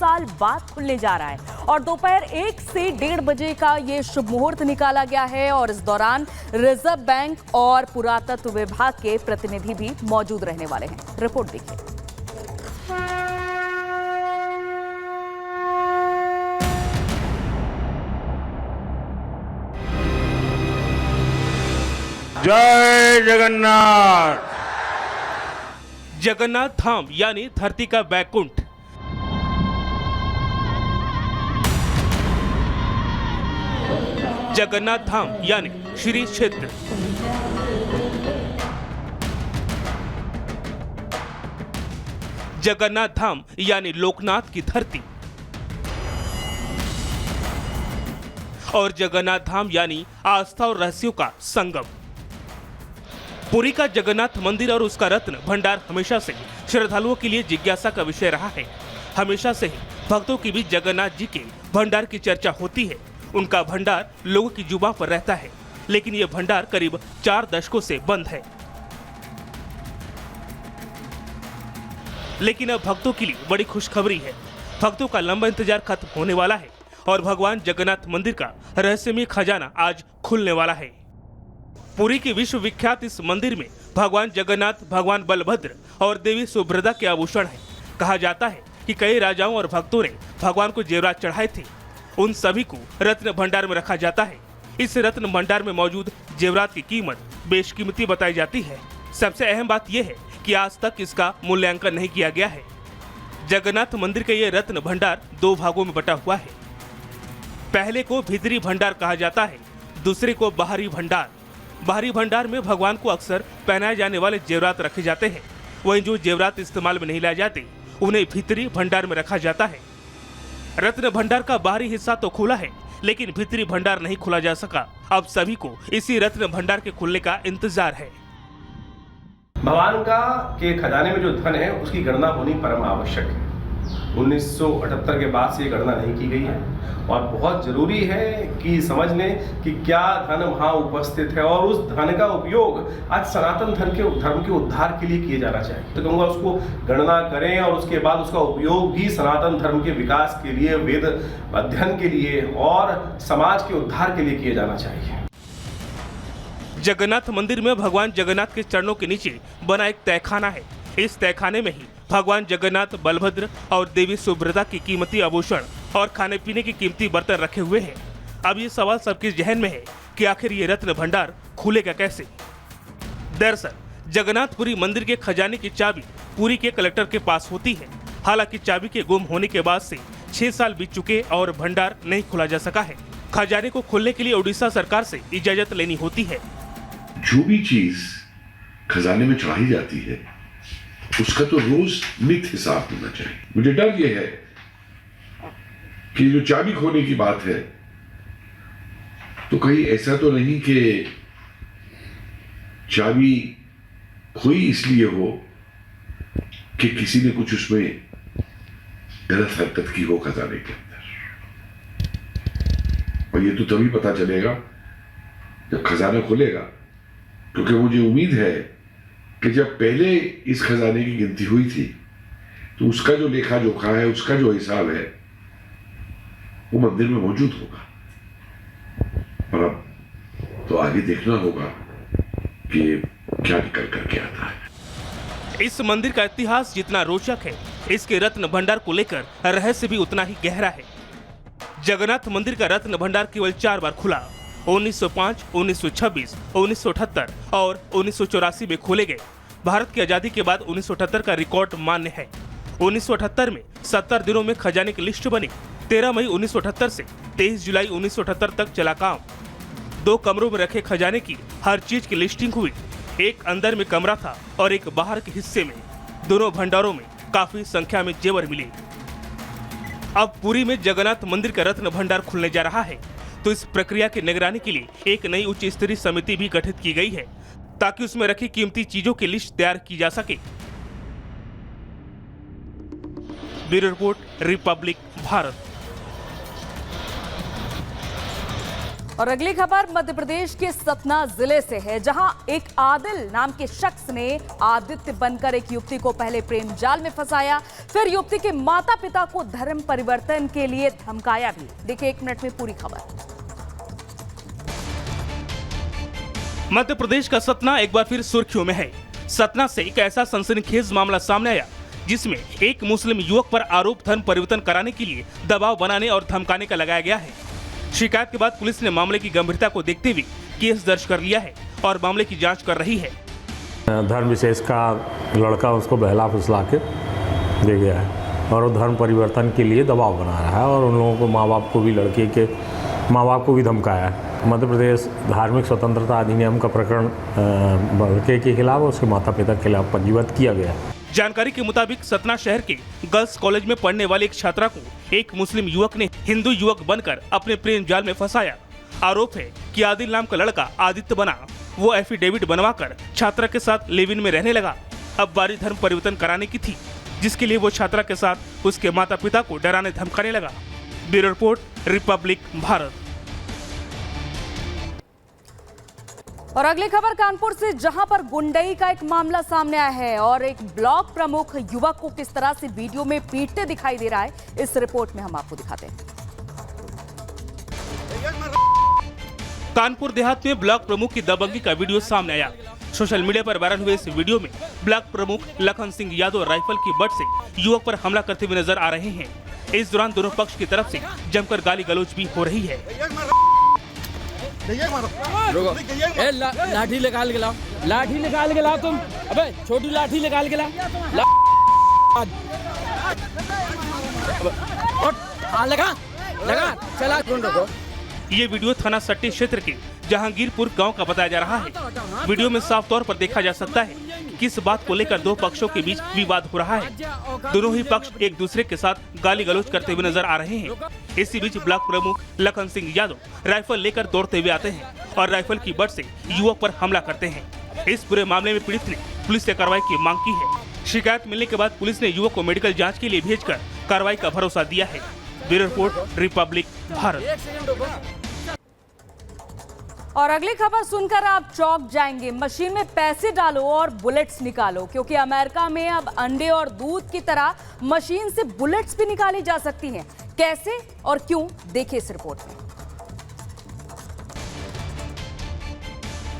साल बाद खुलने जा रहा है और दोपहर 1 से 1:30 बजे का ये शुभ मुहूर्त निकाला गया है और इस दौरान रिजर्व बैंक और पुरातत्व विभाग के प्रतिनिधि भी मौजूद रहने वाले हैं। रिपोर्ट देखिए। जय जगन्नाथ। जगन्नाथ धाम यानी धरती का वैकुंठ, जगन्नाथ धाम यानी श्री क्षेत्र, जगन्नाथ धाम यानी लोकनाथ की धरती और जगन्नाथ धाम यानी आस्था और रहस्यों का संगम। पुरी का जगन्नाथ मंदिर और उसका रत्न भंडार हमेशा से श्रद्धालुओं के लिए जिज्ञासा का विषय रहा है। हमेशा से ही भक्तों की भी जगन्नाथ जी के भंडार की चर्चा होती है। उनका भंडार लोगों की जुबान पर रहता है, लेकिन यह भंडार करीब 4 दशकों से बंद है। लेकिन अब भक्तों के लिए बड़ी खुशखबरी है। भक्तों का लंबा इंतजार खत्म होने वाला है और भगवान जगन्नाथ मंदिर का रहस्यमय खजाना आज खुलने वाला है। पुरी की विश्व विख्यात इस मंदिर में भगवान जगन्नाथ, भगवान बलभद्र और देवी सुभद्रा के आभूषण हैं। कहा जाता है कि कई राजाओं और भक्तों ने भगवान को जेवरात चढ़ाए थे। उन सभी को रत्न भंडार में रखा जाता है। इस रत्न भंडार में मौजूद जेवरात की कीमत बेशकीमती बताई जाती है। सबसे अहम बात यह है कि आज तक इसका मूल्यांकन नहीं किया गया है। जगन्नाथ मंदिर का ये रत्न भंडार 2 भागों में बटा हुआ है। पहले को भीतरी भंडार कहा जाता है, दूसरे को बाहरी भंडार। बाहरी भंडार में भगवान को अक्सर पहनाए जाने वाले जेवरात रखे जाते हैं। वहीं जो जेवरात इस्तेमाल में नहीं लाए जाते उन्हें भीतरी भंडार में रखा जाता है। रत्न भंडार का बाहरी हिस्सा तो खुला है, लेकिन भीतरी भंडार नहीं खुला जा सका। अब सभी को इसी रत्न भंडार के खुलने का इंतजार है। भगवान का के खजाने में जो धन है उसकी गणना होनी परम आवश्यक है। 1978 के बाद से ये गणना नहीं की गई है और बहुत जरूरी है कि समझ लें कि क्या धन वहाँ उपस्थित है और उस धन का उपयोग आज सनातन धर्म के उद्धार के लिए किया जाना चाहिए। तो कहूँगा उसको गणना करें और उसके बाद उसका उपयोग भी सनातन धर्म के विकास के लिए, वेद अध्ययन के लिए और समाज के उद्धार के लिए किया जाना चाहिए। जगन्नाथ मंदिर में भगवान जगन्नाथ के चरणों के नीचे बना एक तहखाना है। इस तहखाने में ही भगवान जगन्नाथ, बलभद्र और देवी सुभद्रा की कीमती आभूषण और खाने पीने की कीमती बर्तन रखे हुए हैं। अब ये सवाल सबके जहन में है कि आखिर ये रत्न भंडार खुलेगा कैसे। दरअसल जगन्नाथपुरी मंदिर के खजाने की चाबी पुरी के कलेक्टर के पास होती है। हालांकि चाबी के गुम होने के बाद से 6 साल बीत चुके और भंडार नहीं खोला जा सका है। खजाने को खोलने के लिए उड़ीसा सरकार से इजाजत लेनी होती है। जो भी चीज खजाने में चढ़ाई जाती है उसका तो रोज नित हिसाब होना चाहिए। मुझे डर यह है कि जो चाबी खोने की बात है तो कहीं ऐसा तो नहीं कि चाबी खोई इसलिए हो कि किसी ने कुछ उसमें गलत हरकत की हो खजाने के अंदर। और ये तो तभी पता चलेगा जब खजाना खुलेगा, क्योंकि मुझे उम्मीद है कि जब पहले इस खजाने की गिनती हुई थी तो उसका जो लेखा जोखा है, उसका जो हिसाब है वो मंदिर में मौजूद होगा। और अब तो आगे देखना होगा कि क्या निकल करके आता है। इस मंदिर का इतिहास जितना रोचक है, इसके रत्न भंडार को लेकर रहस्य भी उतना ही गहरा है। जगन्नाथ मंदिर का रत्न भंडार केवल 4 बार खुला। 1905, 1926, 1978 और 1984 में खोले गए। भारत की आजादी के बाद 1978 का रिकॉर्ड मान्य है। 1978 में 70 दिनों में खजाने की लिस्ट बनी। 13 मई 1978 से 23 जुलाई 1978 तक चला काम। 2 कमरों में रखे खजाने की हर चीज की लिस्टिंग हुई। एक अंदर में कमरा था और एक बाहर के हिस्से में। दोनों भंडारों में काफी संख्या में जेवर मिले। अब पुरी में जगन्नाथ मंदिर का रत्न भंडार खुलने जा रहा है, तो इस प्रक्रिया की निगरानी के लिए एक नई उच्च स्तरीय समिति भी गठित की गई है, ताकि उसमें रखी कीमती चीजों की लिस्ट तैयार की जा सके। Bureau report, Republic Bharat. और अगली खबर मध्य प्रदेश के सतना जिले से है, जहां एक आदिल नाम के शख्स ने आदित्य बनकर एक युवती को पहले प्रेम जाल में फंसाया, फिर युवती के माता पिता को धर्म परिवर्तन के लिए धमकाया भी। देखिए 1 मिनट में पूरी खबर। मध्य प्रदेश का सतना एक बार फिर सुर्खियों में है। सतना से एक ऐसा सनसनीखेज मामला सामने आया जिसमें एक मुस्लिम युवक पर आरोप धर्म परिवर्तन कराने के लिए दबाव बनाने और धमकाने का लगाया गया है। शिकायत के बाद पुलिस ने मामले की गंभीरता को देखते हुए केस दर्ज कर लिया है और मामले की जांच कर रही है। धर्म विशेष का लड़का उसको बहला फुसला के दे गया है और वो धर्म परिवर्तन के लिए दबाव बना रहा है और उन लोगों को माँ बाप को भी, लड़के के माँ बाप को भी धमकाया है। मध्य प्रदेश धार्मिक स्वतंत्रता अधिनियम का प्रकरण लड़के के खिलाफ और उसके माता पिता के खिलाफ पंजीबद्ध किया गया है। जानकारी के मुताबिक सतना शहर के गर्ल्स कॉलेज में पढ़ने वाले एक छात्रा को एक मुस्लिम युवक ने हिंदू युवक बनकर अपने प्रेम जाल में फंसाया। आरोप है कि आदिल नाम का लड़का आदित्य बना, वो एफिडेविट बनवाकर छात्रा के साथ लिव इन में रहने लगा। अब बारी धर्म परिवर्तन कराने की थी, जिसके लिए वो छात्रा के साथ उसके माता पिता को डराने धमकाने लगा। Bureau report, Republic Bharat. और अगली खबर कानपुर से, जहां पर गुंडई का एक मामला सामने आया है और एक ब्लॉक प्रमुख युवक को किस तरह से वीडियो में पीटते दिखाई दे रहा है, इस रिपोर्ट में हम आपको दिखाते हैं। कानपुर देहात में ब्लॉक प्रमुख की दबंगी का वीडियो सामने आया। सोशल मीडिया पर वायरल हुए इस वीडियो में ब्लॉक प्रमुख लखन सिंह यादव राइफल की बट से युवक पर हमला करते हुए नजर आ रहे हैं। इस दौरान दोनों पक्ष की तरफ से जमकर गाली गलौज भी हो रही है। लाठी निकाल के लाओ, लाठी निकाल के लाओ तुम। अबे छोटी लाठी निकाल के लाओ। लगा लगा चला। रुको। ये वीडियो थाना सट्टी क्षेत्र के जहांगीरपुर गांव का बताया जा रहा है। वीडियो में साफ तौर पर देखा जा सकता है कि किस बात को लेकर दो पक्षों के बीच विवाद हो रहा है। दोनों ही पक्ष एक दूसरे के साथ गाली गलौज करते हुए नजर आ रहे हैं। इसी बीच ब्लॉक प्रमुख लखन सिंह यादव राइफल लेकर दौड़ते हुए आते हैं और राइफल की बट से युवक पर हमला करते हैं। इस पूरे मामले में पीड़ित ने पुलिस से कार्रवाई की मांग की है। शिकायत मिलने के बाद पुलिस ने युवक को मेडिकल जाँच के लिए भेजकर कार्रवाई का भरोसा दिया है। Bureau report, Republic Bharat. और अगली खबर सुनकर आप चौंक जाएंगे। मशीन में पैसे डालो और बुलेट्स निकालो, क्योंकि अमेरिका में अब अंडे और दूध की तरह मशीन से बुलेट्स भी निकाली जा सकती हैं। कैसे और क्यों, देखिए इस रिपोर्ट में।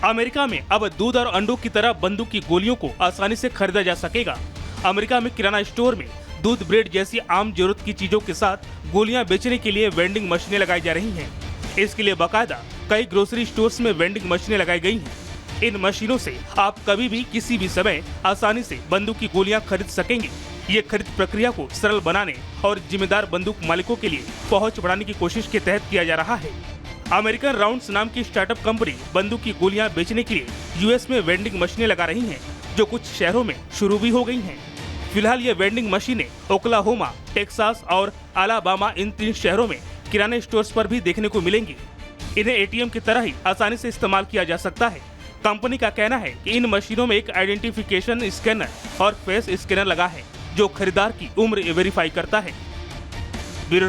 अमेरिका में अब दूध और अंडों की तरह बंदूक की गोलियों को आसानी से खरीदा जा सकेगा। अमेरिका में किराना स्टोर में दूध, ब्रेड जैसी आम जरूरत की चीजों के साथ गोलियां बेचने के लिए वेंडिंग मशीनें लगाई जा रही हैं। इसके लिए बाकायदा कई ग्रोसरी स्टोर्स में वेंडिंग मशीनें लगाई गई हैं। इन मशीनों से आप कभी भी किसी भी समय आसानी से बंदूक की गोलियां खरीद सकेंगे। ये खरीद प्रक्रिया को सरल बनाने और जिम्मेदार बंदूक मालिकों के लिए पहुंच बढ़ाने की कोशिश के तहत किया जा रहा है। अमेरिकन राउंड्स नाम की स्टार्टअप कंपनी बंदूक की गोलियां बेचने के लिए यूएस में वेंडिंग मशीनें लगा रही हैं, जो कुछ शहरों में शुरू भी हो गई हैं। फिलहाल ये वेंडिंग मशीनें ओक्लाहोमा, टेक्सास और अलाबामा, इन 3 शहरों में किराने स्टोर्स पर भी देखने को मिलेंगी। इन्हें एटीएम की तरह ही आसानी से इस्तेमाल किया जा सकता है। कंपनी का कहना है कि इन मशीनों में एक आइडेंटिफिकेशन स्कैनर और फेस स्कैनर लगा है, जो खरीदार की उम्र वेरीफाई करता है।